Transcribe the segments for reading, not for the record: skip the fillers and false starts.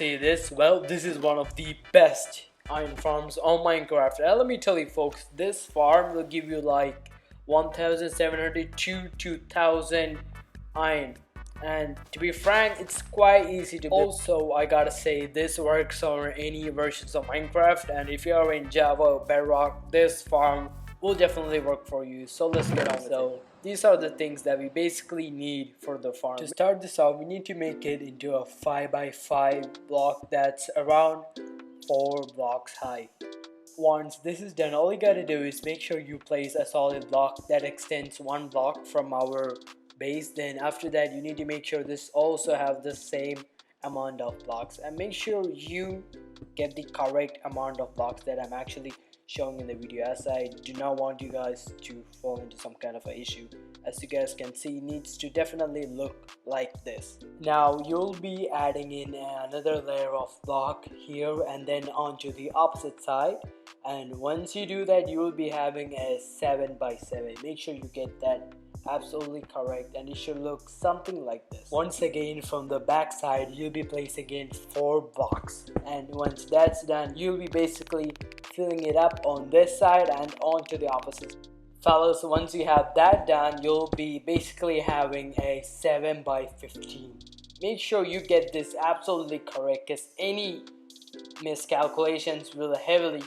say this? Well, this is one of the best iron farms on Minecraft. And let me tell you folks, this farm will give you like 1700 to 2000 iron. And to be frank, it's quite easy to build. Also, I gotta say, this works on any versions of Minecraft, and if you are in Java or Bedrock, this farm will definitely work for you. So let's get on with it. These are the things that we basically need for the farm. To start this off, we need to make it into a 5x5 block that's around 4 blocks high. Once this is done, all you gotta do is make sure you place a solid block that extends 1 block from our base. Then after that, you need to make sure this also have the same amount of blocks, and make sure you get the correct amount of blocks that I'm actually showing in the video, as I do not want you guys to fall into some kind of an issue. As you guys can see, it needs to definitely look like this. Now you'll be adding in another layer of block here and then onto the opposite side, and once you do that, you will be having a 7x7. Make sure you get that absolutely correct, and it should look something like this. Once again, from the back side, you'll be placing in 4 blocks, and once that's done, you'll be basically filling it up on this side and onto the opposite. Fellas, once you have that done, you'll be basically having a 7x15. Make sure you get this absolutely correct, because any miscalculations will heavily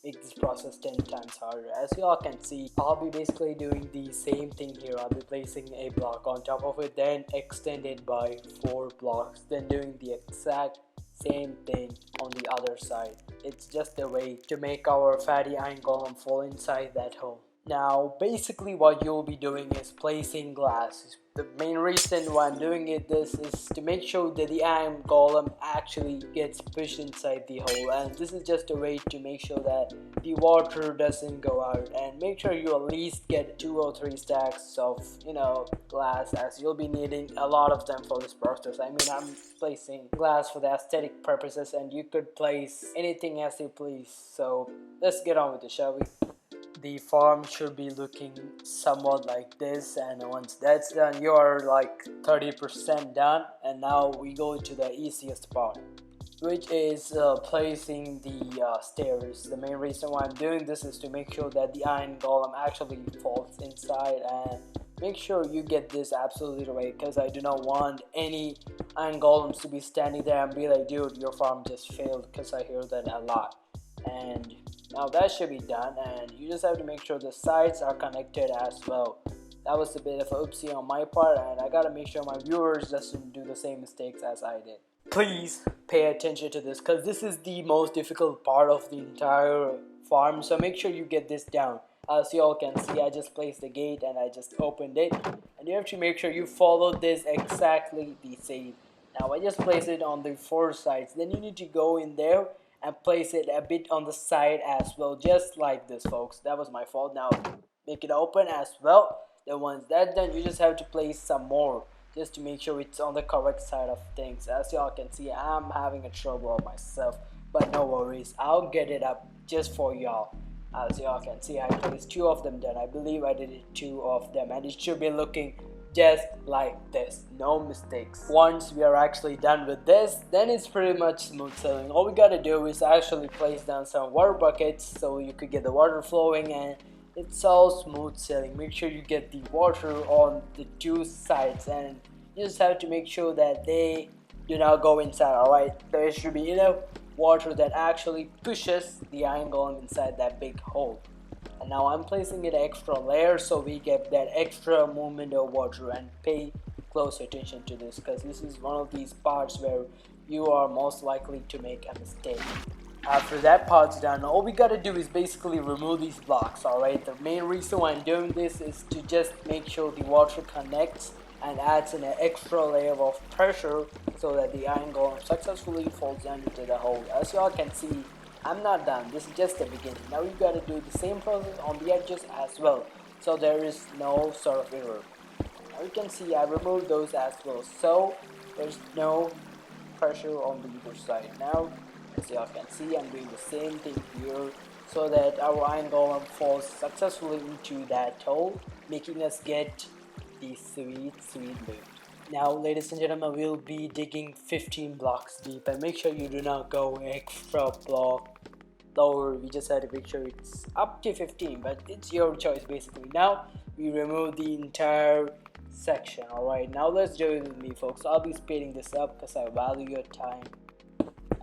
make this process 10 times harder. As you all can see, I'll be basically doing the same thing here. I'll be placing a block on top of it, then extend it by 4 blocks, then doing the exact same thing on the other side. It's just a way to make our fatty iron golem fall inside that hole. Now basically what you'll be doing is placing glass. The main reason why I'm doing this is to make sure that the iron golem actually gets pushed inside the hole, and this is just a way to make sure that the water doesn't go out. And make sure you at least get 2 or 3 stacks of glass, as you'll be needing a lot of them for this process. I mean, I'm placing glass for the aesthetic purposes, and you could place anything as you please. So let's get on with it, shall we? The farm should be looking somewhat like this, and once that's done, you are like 30% done. And now we go to the easiest part, which is placing the stairs. The main reason why I'm doing this is to make sure that the iron golem actually falls inside, and make sure you get this absolutely right, because I do not want any iron golems to be standing there and be like, dude, your farm just failed, because I hear that a lot. And now that should be done, and you just have to make sure the sides are connected as well. That was a bit of a oopsie on my part, and I gotta make sure my viewers doesn't do the same mistakes as I did. Please pay attention to this, because this is the most difficult part of the entire farm, so make sure you get this down. As you all can see, I just placed the gate and I just opened it, and you have to make sure you follow this exactly the same. Now I just placed it on the 4 sides, then you need to go in there and place it a bit on the side as well, just like this, folks. That was my fault. Now make it open as well. Then once that's done, you just have to place some more, just to make sure it's on the correct side of things. As y'all can see, I'm having a trouble myself, but no worries, I'll get it up just for y'all. As y'all can see, I placed 2 of them done. I believe I did it 2 of them, and it should be looking just like this, no mistakes. Once we are actually done with this, then it's pretty much smooth sailing. All we gotta do is actually place down some water buckets so you could get the water flowing, and it's all smooth sailing. Make sure you get the water on the 2 sides, and you just have to make sure that they do not go inside. Alright, there should be enough water that actually pushes the iron golem inside that big hole. And now I'm placing it extra layer so we get that extra movement of water, and pay close attention to this, because this is one of these parts where you are most likely to make a mistake. After that part's done, all we gotta do is basically remove these blocks. Alright, the main reason why I'm doing this is to just make sure the water connects and adds an extra layer of pressure so that the iron golem successfully falls down into the hole. As you all can see, I'm not done. This is just the beginning. Now you gotta do the same process on the edges as well, so there is no sort of error. Now you can see I removed those as well, so there's no pressure on the either side. Now, as you all can see, I'm doing the same thing here so that our iron golem falls successfully into that hole, making us get the sweet loot. Now, ladies and gentlemen, we'll be digging 15 blocks deep, and make sure you do not go extra block lower. We just had to make sure it's up to 15, but it's your choice basically. Now we remove the entire section. Alright, now let's do it with me, folks. I'll be speeding this up because I value your time.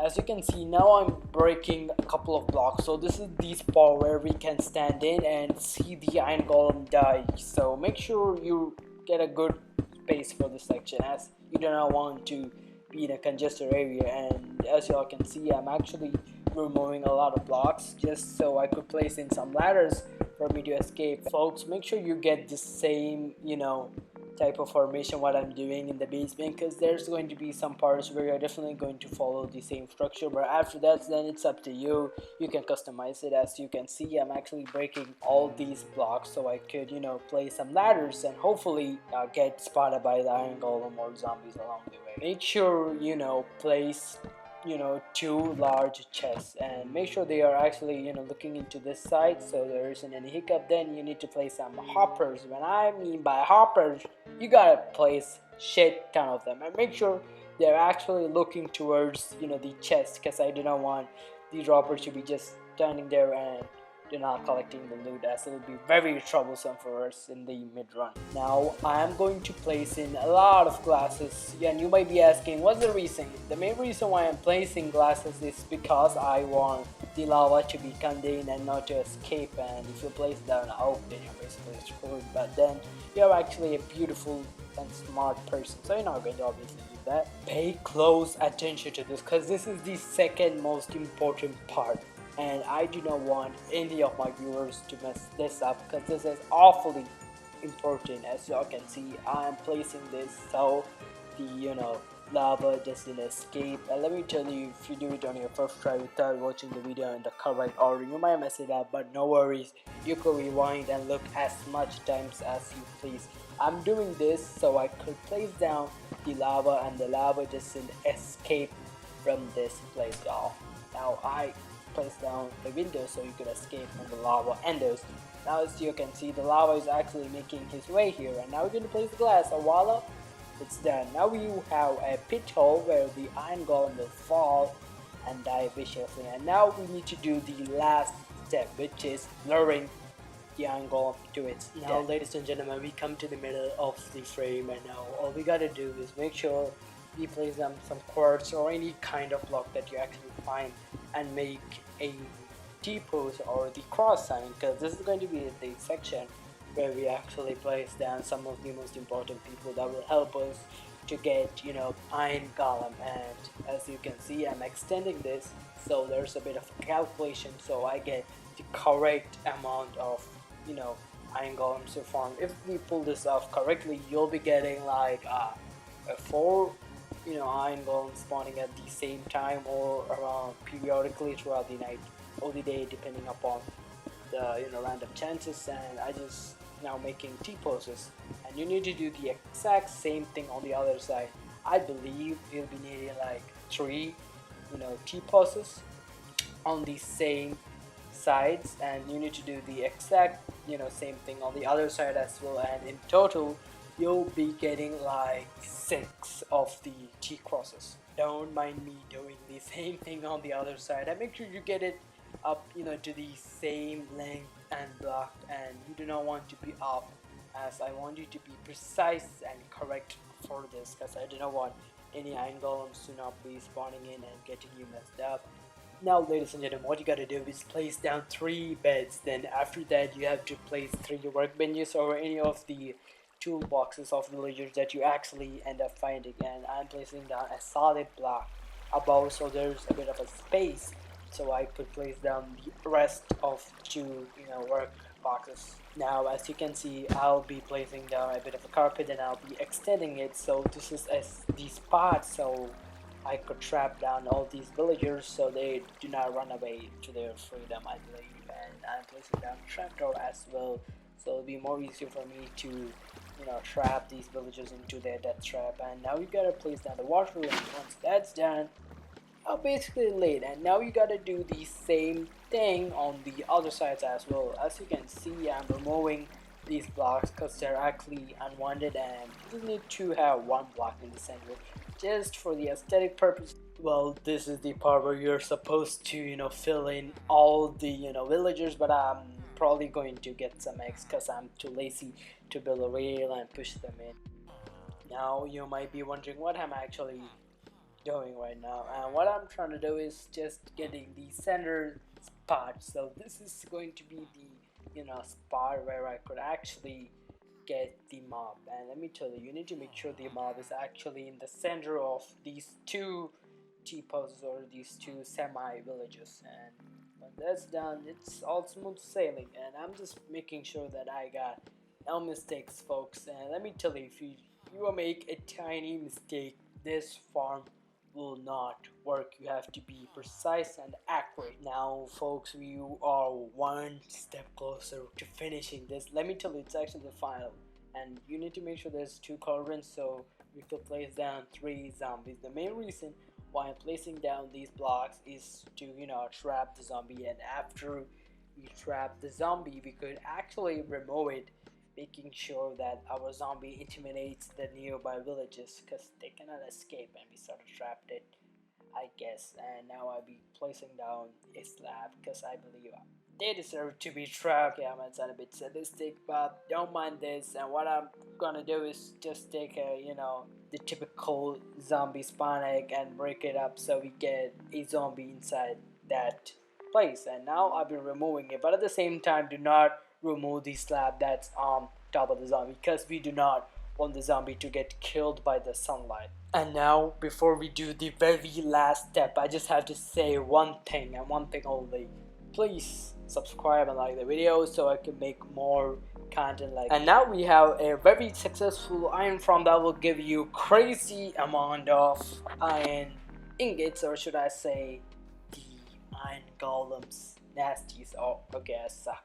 As you can see, now I'm breaking a couple of blocks. So this is the spot where we can stand in and see the iron golem die. So make sure you get a good space for this section, as you do not want to be in a congested area. And as y'all can see, I'm actually removing a lot of blocks just so I could place in some ladders for me to escape. Folks, make sure you get the same, type of formation what I'm doing in the basement, because there's going to be some parts where you're definitely going to follow the same structure, but after that, then it's up to you. You can customize it. As you can see, I'm actually breaking all these blocks so I could place some ladders and hopefully get spotted by the iron golem or zombies along the way. Make sure place two large chests, and make sure they are actually looking into this side so there isn't any hiccup. Then you need to place some hoppers. When I mean by hoppers, you gotta place shit ton of them, and make sure they're actually looking towards the chest, because I do not want these robbers to be just standing there and they're not collecting the loot, as it will be very troublesome for us in the mid-run. Now I am going to place in a lot of glasses. Yeah, and you might be asking, what's the reason? The main reason why I'm placing glasses is because I want the lava to be contained and not to escape. And if you place down out, then you're basically screwed. But then you're actually a beautiful and smart person, so you're not going to obviously do that. Pay close attention to this, because this is the second most important part, and I do not want any of my viewers to mess this up, because this is awfully important. As y'all can see, I am placing this so the lava doesn't escape. And let me tell you, if you do it on your first try without watching the video in the correct order, you might mess it up, but no worries, you can rewind and look as much times as you please. I'm doing this so I could place down the lava and the lava doesn't escape from this place, y'all. Now I place down the window so you could escape from the lava and those. Now as you can see, the lava is actually making his way here, and now we're going to place the glass, and voila, it's done. Now we have a pit hole where the iron golem will fall and die viciously, and now we need to do the last step, which is luring the iron golem to its death. Now ladies and gentlemen, we come to the middle of the frame, and now all we gotta do is make sure we place them some quartz or any kind of block that you actually find, and make a T-pose or the cross sign, because this is going to be the section where we actually place down some of the most important people that will help us to get iron golem. And as you can see, I'm extending this so there's a bit of a calculation so I get the correct amount of iron golems to farm. If we pull this off correctly, you'll be getting like a 4 iron golems spawning at the same time, or around periodically throughout the night or the day, depending upon the random chances. And I just now making T-poses, and you need to do the exact same thing on the other side. I believe you'll be needing like 3 T-poses on the same sides, and you need to do the exact same thing on the other side as well, and in total you'll be getting like 6 of the T-crosses. Don't mind me doing the same thing on the other side, and make sure you get it up to the same length and block, and you do not want to be off, as I want you to be precise and correct for this, because I do not want any iron golems to not be spawning in and getting you messed up. Now ladies and gentlemen, what you gotta do is place down 3 beds. Then after that you have to place 3 workbenches or any of the toolboxes of villagers that you actually end up finding, and I'm placing down a solid block above so there's a bit of a space so I could place down the rest of 2 work boxes. Now as you can see, I'll be placing down a bit of a carpet and I'll be extending it so this is the spot so I could trap down all these villagers so they do not run away to their freedom, I believe. And I'm placing down a trapdoor as well, so it'll be more easier for me to trap these villagers into their death trap. And now you gotta place down the water, and once that's done, basically late. And now you gotta do the same thing on the other sides as well. As you can see, I'm removing these blocks because they're actually unwanted, and you need to have one block in the center just for the aesthetic purpose. Well, this is the part where you're supposed to, fill in all the, villagers, but I'm probably going to get some eggs because I'm too lazy to build a rail and push them in. Now, you might be wondering what I'm actually doing right now, and what I'm trying to do is just getting the center spot. So this is going to be the spot where I could actually get the mob. And let me tell you, you need to make sure the mob is actually in the center of these two T-poses or these two semi villages. And when that's done, it's all smooth sailing, and I'm just making sure that I got no mistakes, folks. And let me tell you, if you will make a tiny mistake, this farm will not work. You have to be precise and accurate. Now, folks, we are one step closer to finishing this. Let me tell you, it's actually the final, and you need to make sure there's 2 cauldrons so we could place down 3 zombies. The main reason why I'm placing down these blocks is to trap the zombie, and after we trap the zombie we could actually remove it, making sure that our zombie intimidates the nearby villages because they cannot escape, and we sort of trapped it, I guess. And now I'll be placing down a slab because I believe they deserve to be trapped. Yeah, I'm a bit sadistic, but don't mind this. And what I'm gonna do is just take the typical zombie spawn egg and break it up so we get a zombie inside that place. And now I'll be removing it, but at the same time, do not remove the slab that's on top of the zombie because we do not want the zombie to get killed by the sunlight. And now, before we do the very last step, I just have to say one thing and one thing only. Please subscribe and like the video so I can make more content like this. And now we have a very successful iron farm that will give you crazy amount of iron ingots, or should I say the iron golems. Nasties. Oh, okay, I suck.